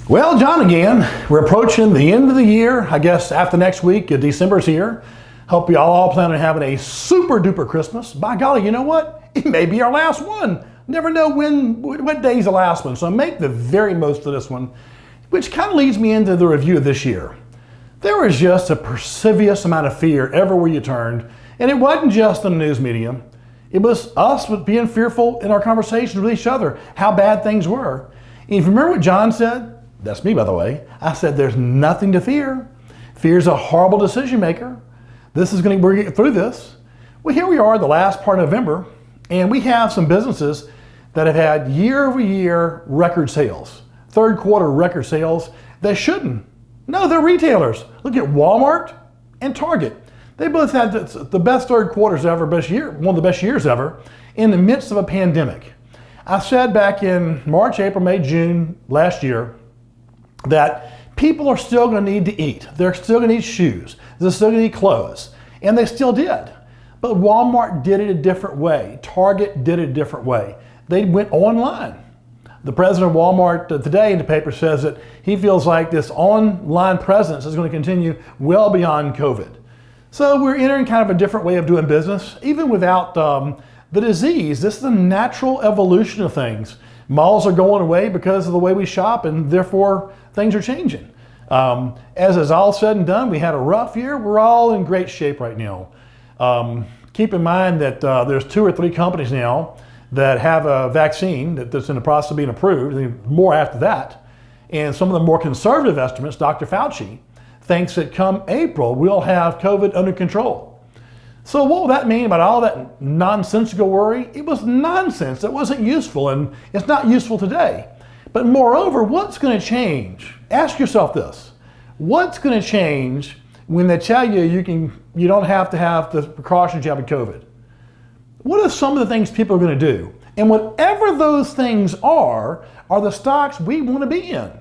Well, John again. We're approaching the end of the year. I guess after next week, December's here. Hope you all plan on having a super duper Christmas. By golly, you know what? It may be our last one. Never know what day's the last one. So make the very most of this one, which kind of leads me into the review of this year. There was just a perseverous amount of fear everywhere you turned. And it wasn't just in the news media. It was us being fearful in our conversations with each other, how bad things were. And if you remember what John said, that's me, by the way. I said, there's nothing to fear. Fear's a horrible decision maker. We're going to get through this. Well, here we are, the last part of November, and we have some businesses that have had year-over-year record sales, third quarter record sales. They shouldn't. No, they're retailers. Look at Walmart and Target. They both had the best third quarters ever, one of the best years ever, in the midst of a pandemic. I said back in March, April, May, June last year, that people are still going to need to eat. They're still going to need shoes. They're still going to need clothes. And they still did. But Walmart did it a different way. Target did it a different way. They went online. The president of Walmart today in the paper says that he feels like this online presence is going to continue well beyond COVID. So we're entering kind of a different way of doing business. Even without the disease, this is a natural evolution of things. Malls are going away because of the way we shop, and therefore things are changing. As is all said and done, we had a rough year. We're all in great shape right now. Keep in mind that there's 2 or 3 companies now that have a vaccine that's in the process of being approved, more after that. And some of the more conservative estimates, Dr. Fauci thinks that come April, we'll have COVID under control. So what will that mean about all that nonsensical worry? It was nonsense. It wasn't useful, and it's not useful today. But moreover, what's going to change? Ask yourself this. What's going to change when they tell you you don't have to have the precautions you have with COVID? What are some of the things people are going to do? And whatever those things are the stocks we want to be in.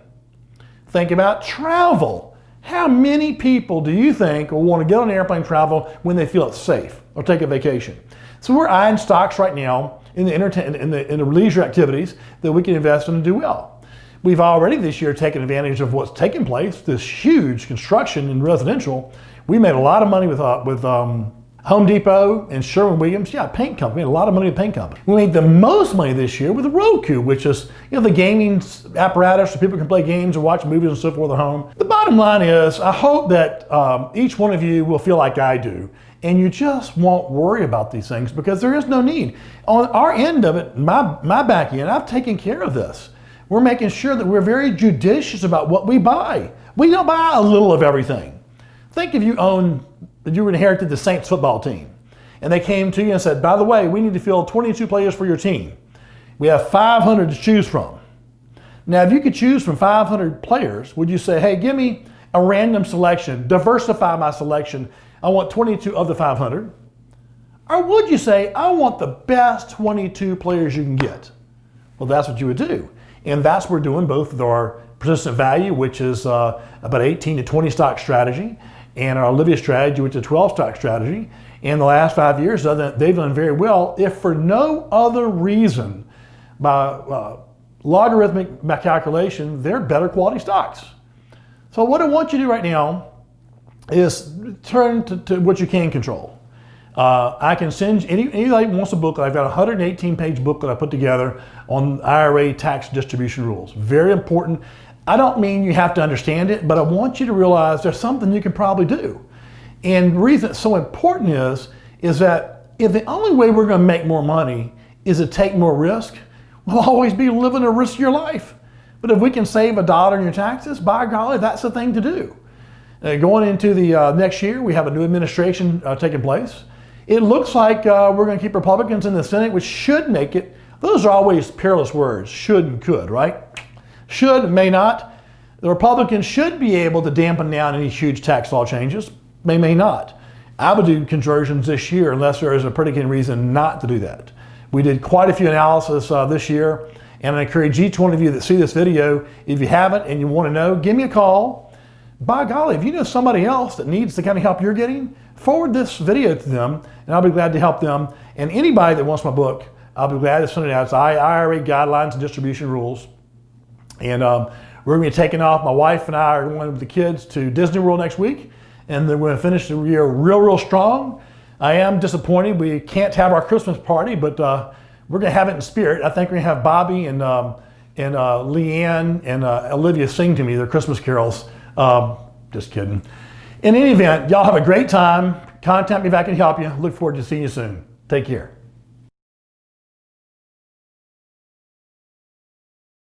Think about travel. How many people do you think will want to get on an airplane travel when they feel it's safe or take a vacation? So we're eyeing stocks right now in the leisure activities that we can invest in and do well. We've already this year taken advantage of what's taking place, this huge construction in residential. We made a lot of money with Home Depot and Sherwin-Williams, paint company, made a lot of money with paint company. We made the most money this year with Roku, which is the gaming apparatus so people can play games or watch movies and so forth at home. The bottom line is, I hope that each one of you will feel like I do, and you just won't worry about these things because there is no need. On our end of it, my back end, I've taken care of this. We're making sure that we're very judicious about what we buy. We don't buy a little of everything. Think if you inherited the Saints football team, and they came to you and said, by the way, we need to field 22 players for your team. We have 500 to choose from. Now, if you could choose from 500 players, would you say, hey, give me a random selection, diversify my selection, I want 22 of the 500? Or would you say, I want the best 22 players you can get? Well, that's what you would do. And that's what we're doing both with our persistent value, which is about 18 to 20 stock strategy, and our Olivia strategy, which is a 12 stock strategy. In the last 5 years, they've done very well, if for no other reason, by logarithmic calculation, they're better quality stocks. So what I want you to do right now is turn to what you can control. I can send you, anybody wants a booklet. I've got a 118-page booklet I put together on IRA tax distribution rules. Very important. I don't mean you have to understand it, but I want you to realize there's something you can probably do. And the reason it's so important is that if the only way we're going to make more money is to take more risk, we'll always be living a riskier life. But if we can save $1 in your taxes, by golly, that's the thing to do. Going into the next year, we have a new administration taking place. It looks like we're going to keep Republicans in the Senate, which should make it. Those are always perilous words, should and could, right? Should, may not. The Republicans should be able to dampen down any huge tax law changes. They may not. I would do conversions this year unless there is a pretty good reason not to do that. We did quite a few analysis this year, and I encourage each one of you that see this video, if you haven't and you want to know, give me a call. By golly, if you know somebody else that needs the kind of help you're getting, forward this video to them, and I'll be glad to help them. And anybody that wants my book, I'll be glad to send it out. It's IRA Guidelines and Distribution Rules. And We're going to be taking off. My wife and I are going with the kids to Disney World next week, and then we're going to finish the year real strong. I am disappointed we can't have our Christmas party, but we're going to have it in spirit. I think we're going to have Bobby and Leanne and Olivia sing to me their Christmas carols. Just kidding. In any event, y'all have a great time. Contact me if I can help you. Look forward to seeing you soon. Take care.